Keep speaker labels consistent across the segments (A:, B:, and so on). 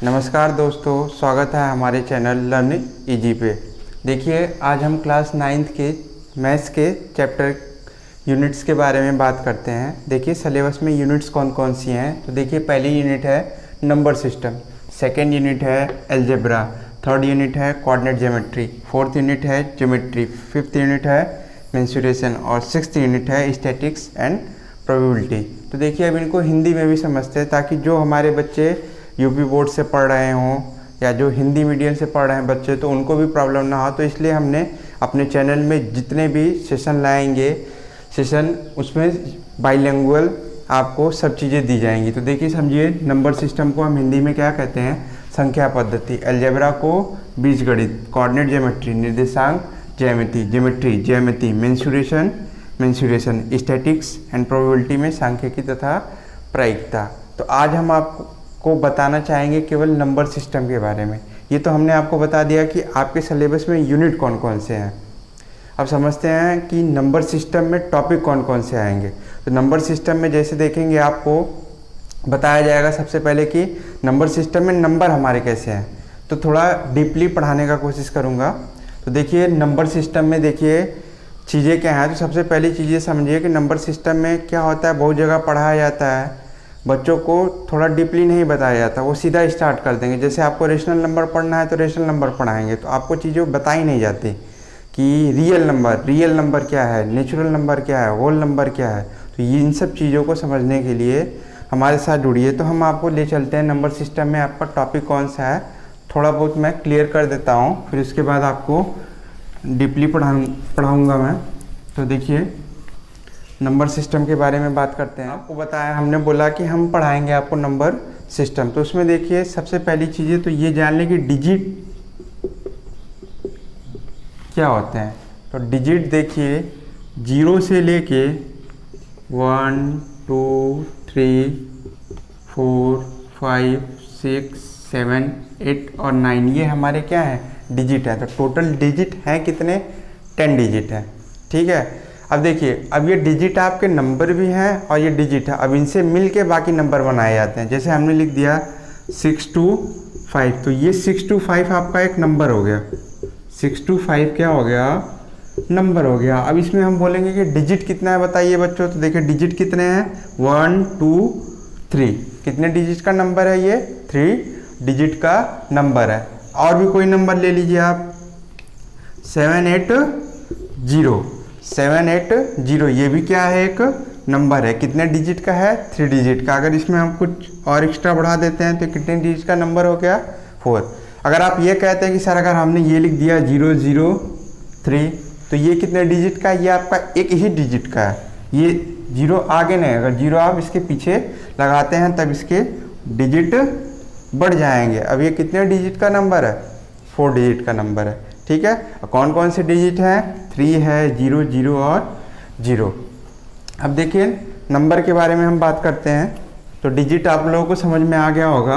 A: नमस्कार दोस्तों, स्वागत है हमारे चैनल लर्न इजी पे। देखिए, आज हम क्लास 9th के मैथ्स के चैप्टर यूनिट्स के बारे में बात करते हैं। देखिए, सिलेबस में यूनिट्स कौन कौन सी हैं। तो देखिए, पहली यूनिट है नंबर सिस्टम, सेकेंड यूनिट है अलजेब्रा, थर्ड यूनिट है कोऑर्डिनेट ज्योमेट्री, फोर्थ यूनिट है ज्योमेट्री, फिफ्थ यूनिट है मेंसुरेशन और सिक्स्थ यूनिट है स्टैटिक्स एंड प्रोबेबिलिटी। तो देखिए, अब इनको हिंदी में भी समझते हैं ताकि जो हमारे बच्चे यूपी बोर्ड से पढ़ रहे हों या जो हिंदी मीडियम से पढ़ रहे हैं बच्चे, तो उनको भी प्रॉब्लम ना हो। तो इसलिए हमने अपने चैनल में जितने भी सेशन लाएंगे उसमें बाइलिंगुअल आपको सब चीज़ें दी जाएंगी। तो देखिए, समझिए, नंबर सिस्टम को हम हिंदी में क्या कहते हैं? संख्या पद्धति। अलजेब्रा को बीजगणित, कोऑर्डिनेट ज्योमेट्री निर्देशांक geometry, mensuration, statics and probability में सांख्यिकी तथा प्रायिकता। तो आज हम आपको बताना चाहेंगे केवल नंबर सिस्टम के बारे में। ये तो हमने आपको बता दिया कि आपके सिलेबस में यूनिट कौन कौन से हैं। अब समझते हैं कि नंबर सिस्टम में टॉपिक कौन कौन से आएंगे। तो नंबर सिस्टम में जैसे देखेंगे, आपको बताया जाएगा सबसे पहले कि नंबर सिस्टम में नंबर हमारे कैसे हैं। तो थोड़ा डीपली पढ़ाने का कोशिश करूँगा। तो देखिए, नंबर सिस्टम में देखिए चीज़ें क्या हैं। तो सबसे पहली चीज़ें समझिए कि नंबर सिस्टम में क्या होता है। बहुत जगह पढ़ाया जाता है, बच्चों को थोड़ा डीपली नहीं बताया जाता, वो सीधा स्टार्ट कर देंगे। जैसे आपको रेशनल नंबर पढ़ना है तो रेशनल नंबर पढ़ाएंगे, तो आपको चीज़ें बताई नहीं जाती कि रियल नंबर क्या है, नेचुरल नंबर क्या है, होल नंबर क्या है। तो ये इन सब चीज़ों को समझने के लिए हमारे साथ जुड़िए। तो हम आपको ले चलते हैं नंबर सिस्टम में आपका टॉपिक कौन सा है, थोड़ा बहुत मैं क्लियर कर देता हूँ, फिर उसके बाद आपको डीपली पढ़ाऊँगा मैं। तो देखिए, नंबर सिस्टम के बारे में बात करते हैं। आपको बताया, हमने बोला कि हम पढ़ाएंगे आपको नंबर सिस्टम। तो उसमें देखिए, सबसे पहली चीज़ें तो ये जान लें कि डिजिट क्या होते हैं। तो डिजिट देखिए, 0 से लेके 1 2 3 4 5 6 7 8 और 9, ये हमारे क्या है? डिजिट है। तो टोटल डिजिट हैं कितने? 10 डिजिट है। ठीक है। अब देखिए, अब ये डिजिट आपके नंबर भी हैं और ये डिजिट है। अब इनसे मिल के बाकी नंबर बनाए जाते हैं। जैसे हमने लिख दिया 6 to 5, तो ये 6 to 5 आपका एक नंबर हो गया। 6 to 5 क्या हो गया? नंबर हो गया। अब इसमें हम बोलेंगे कि डिजिट कितना है, बताइए बच्चों। तो देखिए, डिजिट कितने हैं? 1 2 3। कितने डिजिट का नंबर है ये? 3 डिजिट का नंबर है। और भी कोई नंबर ले लीजिए आप, 780, ये भी क्या है? एक नंबर है। कितने डिजिट का है? 3 डिजिट का। अगर इसमें हम कुछ और एक्स्ट्रा बढ़ा देते हैं तो कितने डिजिट का नंबर हो गया? 4। अगर आप ये कहते हैं कि सर अगर हमने ये लिख दिया 003, तो ये कितने डिजिट का है? ये आपका एक ही डिजिट का है। ये 0 आगे नहीं, अगर 0 आप इसके पीछे लगाते हैं तब इसके डिजिट बढ़ जाएंगे। अब ये कितने डिजिट का नंबर है? 4 डिजिट का नंबर है। ठीक है। कौन कौन से डिजिट हैं? 3 है, 0 0 और 0। अब देखिए, नंबर के बारे में हम बात करते हैं। तो डिजिट आप लोगों को समझ में आ गया होगा।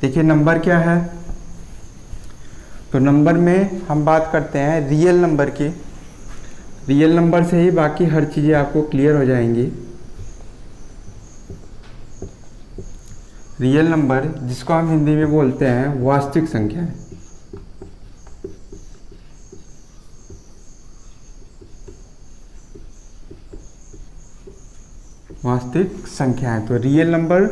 A: देखिए, नंबर क्या है। तो नंबर में हम बात करते हैं रियल नंबर की। रियल नंबर से ही बाकी हर चीज़ें आपको क्लियर हो जाएंगी। रियल नंबर, जिसको हम हिंदी में बोलते हैं वास्तविक संख्या। वास्तविक संख्या है। तो रियल नंबर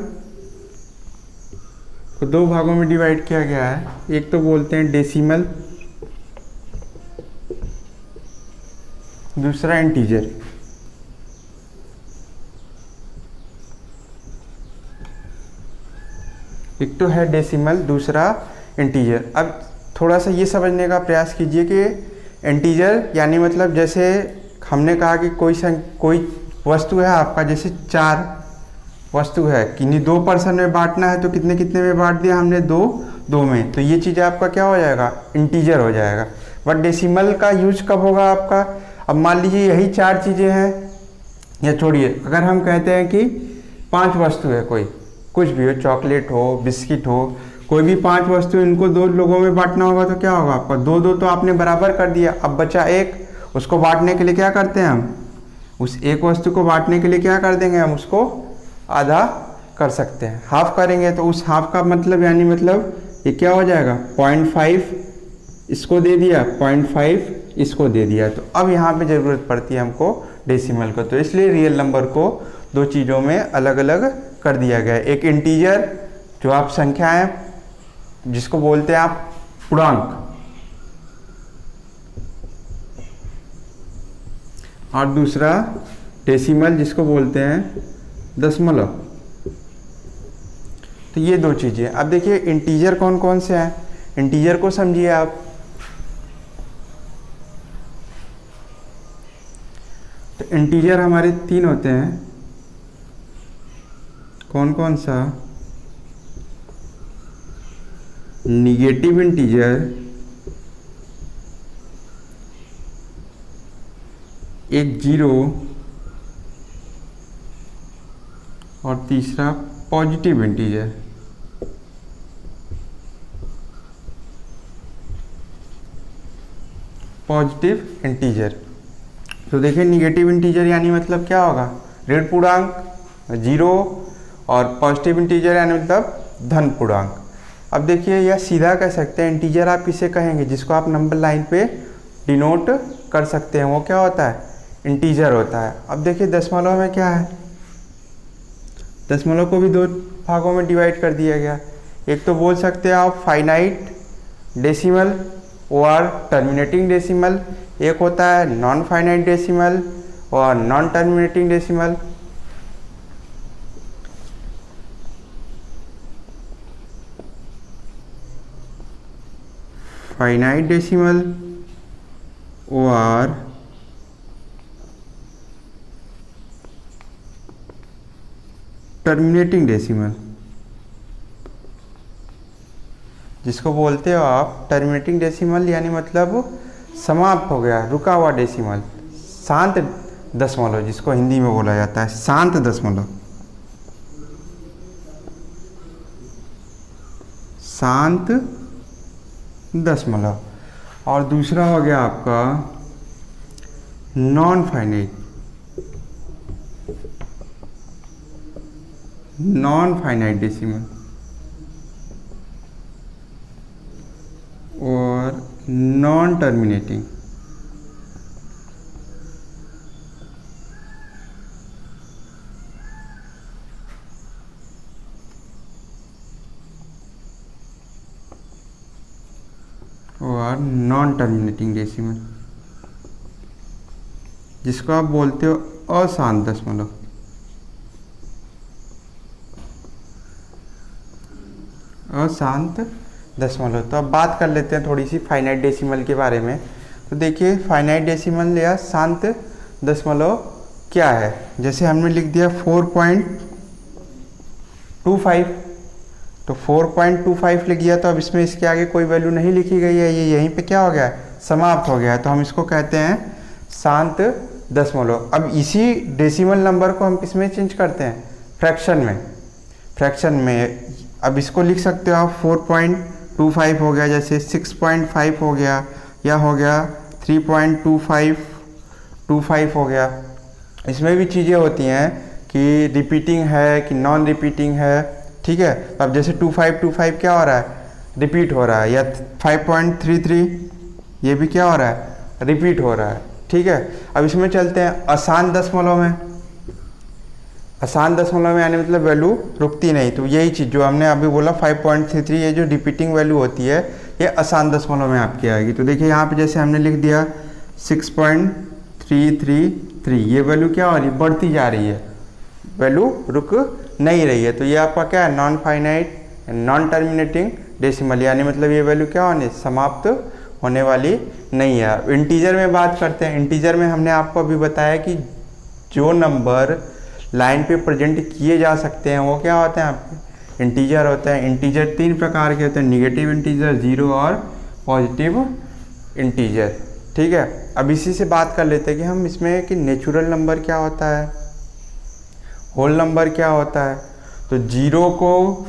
A: को 2 भागों में डिवाइड किया गया है। एक तो बोलते हैं डेसिमल, दूसरा इंटीजर। एक तो है डेसिमल, दूसरा इंटीजर। अब थोड़ा सा ये समझने का प्रयास कीजिए कि इंटीजर यानी मतलब, जैसे हमने कहा कि कोई वस्तु है आपका, जैसे 4 वस्तु है, किन्हीं 2 पर्सन में बांटना है तो कितने कितने में बांट दिया हमने? 2 में। तो ये चीज़ आपका क्या हो जाएगा? इंटीजर हो जाएगा। बट डेसिमल का यूज कब होगा आपका? अब मान लीजिए यही 4 चीज़ें हैं, या छोड़िए, अगर हम कहते हैं कि 5 वस्तु है, कोई कुछ भी हो, चॉकलेट हो, बिस्किट हो, कोई भी 5 वस्तु, इनको 2 लोगों में बांटना होगा तो क्या होगा आपका? 2 तो आपने बराबर कर दिया। अब बचा 1, उसको बांटने के लिए क्या करते हैं हम? उस एक वस्तु को बांटने के लिए क्या कर देंगे हम? उसको आधा कर सकते हैं। हाफ करेंगे तो उस हाफ का मतलब यानी मतलब ये क्या हो जाएगा, 0.5 इसको दे दिया, 0.5 इसको दे दिया। तो अब यहाँ पे ज़रूरत पड़ती है हमको डेसिमल को, तो इसलिए रियल नंबर को दो चीज़ों में अलग अलग कर दिया गया है। एक इंटीजर जो आप संख्या है जिसको बोलते हैं आप पूर्णांक, और दूसरा डेसिमल जिसको बोलते हैं दशमलव। तो ये दो चीज़ें। अब देखिए इंटीजर कौन कौन से हैं, इंटीजर को समझिए आप। तो इंटीजर हमारे 3 होते हैं, कौन कौन सा, निगेटिव इंटीजर, एक 0 और तीसरा पॉजिटिव इंटीजर। Positive integer. तो देखिए निगेटिव इंटीजर यानी मतलब क्या होगा, ऋण पूर्णांक 0, और पॉजिटिव इंटीजर यानी मतलब धन पूर्णांक। अब देखिए यह सीधा कह सकते हैं, इंटीजर आप किसे कहेंगे जिसको आप नंबर लाइन पे डिनोट कर सकते हैं, वो क्या होता है, इंटीजर होता है। अब देखिए दशमलव में क्या है, दशमलव को भी 2 भागों में डिवाइड कर दिया गया। एक तो बोल सकते हैं आप फाइनाइट डेसिमल और टर्मिनेटिंग डेसिमल, एक होता है नॉन फाइनाइट डेसिमल और non terminating decimal. Finite decimal और टर्मिनेटिंग डेसिमल, जिसको बोलते हो आप टर्मिनेटिंग डेसिमल यानी मतलब समाप्त हो गया, रुका हुआ डेसिमल, शांत दशमलव जिसको हिंदी में बोला जाता है शांत दशमलव, शांत दशमलव। और दूसरा हो गया आपका non finite, non finite decimal और नॉन टर्मिनेटिंग। और नॉन टर्मिनेटिंग डेसिमल जिसको आप बोलते हो अशांत दशमलव। अशांत दशमलव। तो अब बात कर लेते हैं थोड़ी सी फाइनाइट डेसिमल के बारे में। तो देखिए फाइनाइट डेसिमल या शांत दशमलव क्या है, जैसे हमने लिख दिया 4.25, तो 4.25 लिख दिया, तो अब इसमें इसके आगे कोई वैल्यू नहीं लिखी गई है, ये यहीं पे क्या हो गया है, समाप्त हो गया है, तो हम इसको कहते हैं शांत दशमलव। अब इसी डेसिमल नंबर को हम किस में चेंज करते हैं, फ्रैक्शन में। फ्रैक्शन में अब इसको लिख सकते हो आप 4.25 हो गया, जैसे 6.5 हो गया, या हो गया 3.25 हो गया। इसमें भी चीज़ें होती हैं कि रिपीटिंग है कि नॉन रिपीटिंग है, ठीक है। अब जैसे 2525 क्या हो रहा है, रिपीट हो रहा है, या 5.33 ये भी क्या हो रहा है, रिपीट हो रहा है, ठीक है। अब इसमें चलते हैं अशांत दशमलव में। अशांत दशमलव में यानी मतलब वैल्यू रुकती नहीं, तो यही चीज़ जो हमने अभी बोला 5.33, ये जो रिपीटिंग वैल्यू होती है ये अशांत दशमलव में आपकी आएगी। तो देखिए यहाँ पे जैसे हमने लिख दिया 6.333, ये वैल्यू क्या हो रही है, बढ़ती जा रही है, वैल्यू रुक नहीं रही है। तो ये आपका क्या है, non finite non terminating decimal, यानी मतलब ये वैल्यू क्या होने, समाप्त होने वाली नहीं है। इंटीजर में बात करते हैं। इंटीजर में हमने आपको अभी बताया कि जो नंबर लाइन पे प्रेजेंट किए जा सकते हैं वो क्या होते हैं आपके, इंटीजर होते हैं। इंटीजर 3 प्रकार के होते हैं, निगेटिव इंटीजर, 0 और पॉजिटिव इंटीजर, ठीक है। अब इसी से बात कर लेते हैं कि हम इसमें कि नेचुरल नंबर क्या होता है, होल नंबर क्या होता है। तो 0 को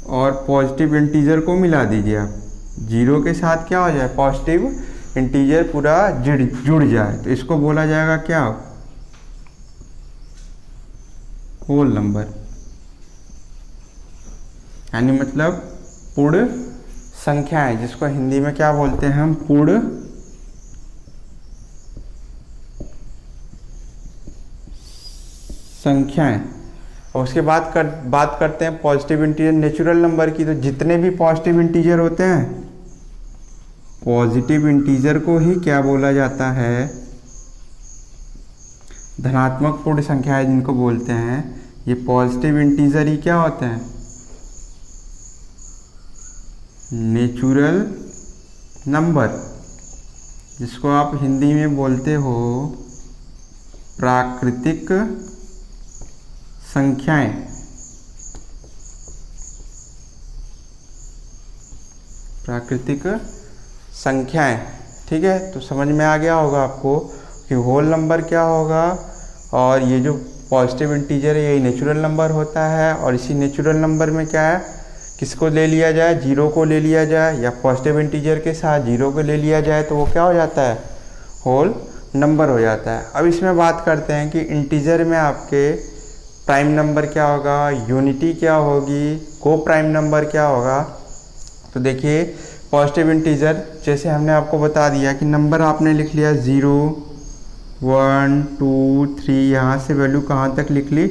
A: और पॉजिटिव इंटीजर को मिला दीजिए आप, 0 के साथ क्या हो जाए, पॉजिटिव इंटीजर पूरा जुड़ जाए, तो इसको बोला जाएगा क्या, होल नंबर। यानी मतलब पूर्ण संख्याएं, जिसको हिंदी में क्या बोलते हैं हम, पूर्ण संख्याएं। और उसके बाद बात करते हैं पॉजिटिव इंटीजर नेचुरल नंबर की। तो जितने भी पॉजिटिव इंटीजर होते हैं, पॉजिटिव इंटीजर को ही क्या बोला जाता है, धनात्मक पूर्ण संख्याएं जिनको बोलते हैं, ये पॉजिटिव इंटीजर ही क्या होते हैं, नेचुरल नंबर, जिसको आप हिंदी में बोलते हो प्राकृतिक संख्याएं। प्राकृतिक संख्याएं, ठीक है। तो समझ में आ गया होगा आपको कि होल नंबर क्या होगा, और ये जो पॉजिटिव इंटीजर है यही नेचुरल नंबर होता है। और इसी नेचुरल नंबर में क्या है, किसको ले लिया जाए, जीरो को ले लिया जाए, या पॉजिटिव इंटीजर के साथ जीरो को ले लिया जाए तो वो क्या हो जाता है, होल नंबर हो जाता है। अब इसमें बात करते हैं कि इंटीजर में आपके प्राइम नंबर क्या होगा, यूनिटी क्या होगी, को प्राइम नंबर क्या होगा। तो देखिए पॉजिटिव इंटीजर, जैसे हमने आपको बता दिया कि नंबर आपने लिख लिया 0 1 2 3, यहाँ से वैल्यू कहाँ तक लिख ली,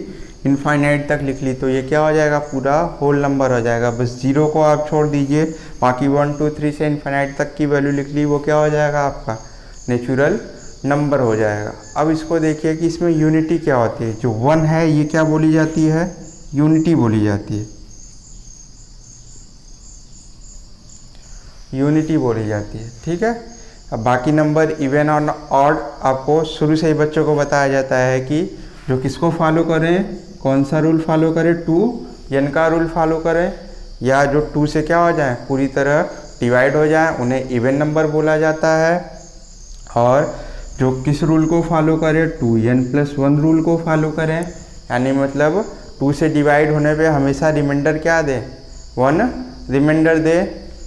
A: इनफाइनाइट तक लिख ली, तो ये क्या हो जाएगा, पूरा होल नंबर हो जाएगा। बस 0 को आप छोड़ दीजिए, बाकी 1 2 3 से इनफाइनाइट तक की वैल्यू लिख ली, वो क्या हो जाएगा आपका नेचुरल नंबर हो जाएगा। अब इसको देखिए कि इसमें यूनिटी क्या होती है। जो 1 है ये क्या बोली जाती है, यूनिटी बोली जाती है, यूनिटी बोली जाती है, ठीक है। अब बाकी नंबर इवन और ऑड आपको शुरू से ही बच्चों को बताया जाता है कि जो किसको फॉलो करें, कौन सा रूल फॉलो करें, 2n का रूल फॉलो करें, या जो 2 से क्या हो जाए, पूरी तरह डिवाइड हो जाए, उन्हें इवन नंबर बोला जाता है। और जो किस रूल को फॉलो करें, 2n+1 रूल को फॉलो करें, यानी मतलब 2 से डिवाइड होने पे हमेशा रिमाइंडर क्या दे, 1 रिमाइंडर दे।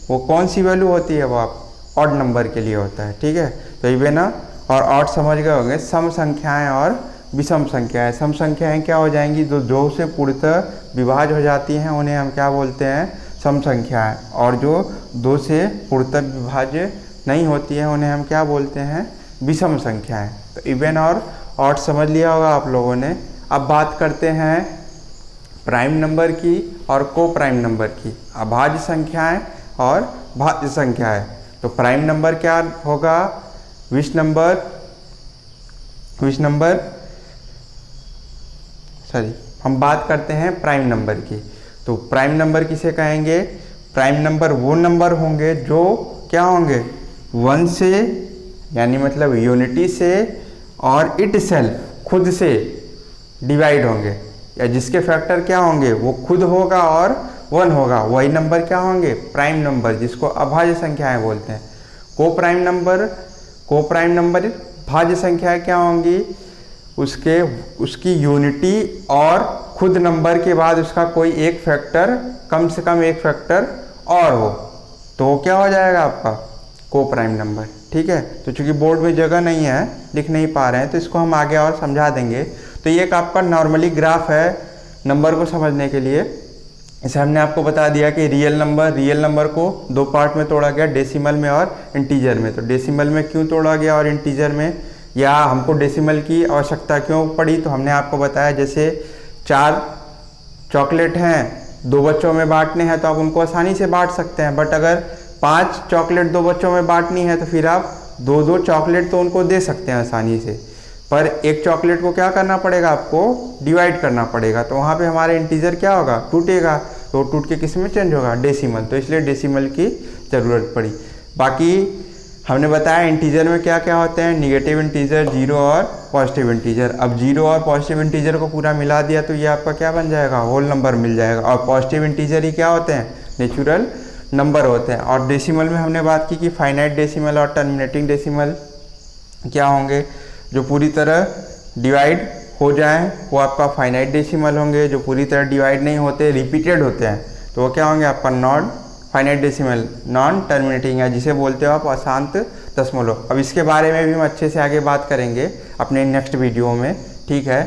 A: वो कौन सी वैल्यू होती है, वो आप ऑड नंबर के लिए होता है, ठीक है। तो इवन और ऑड समझ गए होंगे। सम संख्याएं और विषम संख्याएं, सम संख्याएं क्या हो जाएंगी, जो 2 से पूर्णतः विभाज्य हो जाती हैं उन्हें हम क्या बोलते हैं, सम संख्याएं। और जो 2 से पूर्णतः विभाज्य नहीं होती हैं उन्हें हम क्या बोलते हैं, विषम संख्याएं। तो इवन और ऑड समझ लिया होगा आप लोगों ने। अब बात करते हैं प्राइम नंबर की और को प्राइम नंबर की, अभाज्य संख्याएं और भाज्य संख्याएं। तो प्राइम नंबर क्या होगा, विष नंबर सॉरी, हम बात करते हैं प्राइम नंबर की। तो प्राइम नंबर किसे कहेंगे, प्राइम नंबर वो नंबर होंगे जो क्या होंगे, 1 से, यानी मतलब यूनिटी से और इट सेल्फ खुद से डिवाइड होंगे, या जिसके फैक्टर क्या होंगे, वो खुद होगा और 1 होगा, वही नंबर क्या होंगे, प्राइम नंबर, जिसको अभाज्य संख्याएं बोलते हैं। को प्राइम नंबर भाज्य संख्याएं क्या होंगी, उसकी यूनिटी और खुद नंबर के बाद उसका कोई एक फैक्टर, कम से कम एक फैक्टर और हो, तो वो क्या हो जाएगा आपका को प्राइम नंबर, ठीक है। तो चूंकि बोर्ड में जगह नहीं है, लिख नहीं पा रहे हैं, तो इसको हम आगे और समझा देंगे। तो ये एक आपका नॉर्मली ग्राफ है नंबर को समझने के लिए। इसे हमने आपको बता दिया कि रियल नंबर को 2 पार्ट में तोड़ा गया, डेसिमल में और इंटीजर में। तो डेसिमल में क्यों तोड़ा गया और इंटीजर में, या हमको डेसिमल की आवश्यकता क्यों पड़ी, तो हमने आपको बताया जैसे 4 चॉकलेट हैं, 2 बच्चों में बांटने हैं तो आप उनको आसानी से बांट सकते हैं। बट अगर 5 चॉकलेट 2 बच्चों में बांटनी है तो फिर आप 2-2 चॉकलेट तो उनको दे सकते हैं आसानी से, पर एक चॉकलेट को क्या करना पड़ेगा, आपको डिवाइड करना पड़ेगा। तो वहाँ पे हमारा इंटीजर क्या होगा, टूटेगा, तो टूट के किस में चेंज होगा, डेसिमल। तो इसलिए डेसिमल की ज़रूरत पड़ी। बाकी हमने बताया इंटीजर में क्या क्या होते हैं, निगेटिव इंटीजर, जीरो और पॉजिटिव इंटीजर। अब जीरो और पॉजिटिव इंटीजर को पूरा मिला दिया तो ये आपका क्या बन जाएगा, होल नंबर मिल जाएगा। और पॉजिटिव इंटीजर ही क्या होते हैं, नेचुरल नंबर होते हैं। और डेसिमल में हमने बात की कि फाइनाइट डेसिमल और टर्मिनेटिंग डेसिमल क्या होंगे, जो पूरी तरह डिवाइड हो जाएं वो आपका फाइनाइट डेसिमल होंगे, जो पूरी तरह डिवाइड नहीं होते, रिपीटेड होते हैं, तो वो क्या होंगे आपका non finite decimal, non terminating है, जिसे बोलते हो आप अशांत दशमलव। अब इसके बारे में भी हम अच्छे से आगे बात करेंगे अपने नेक्स्ट वीडियो में, ठीक है।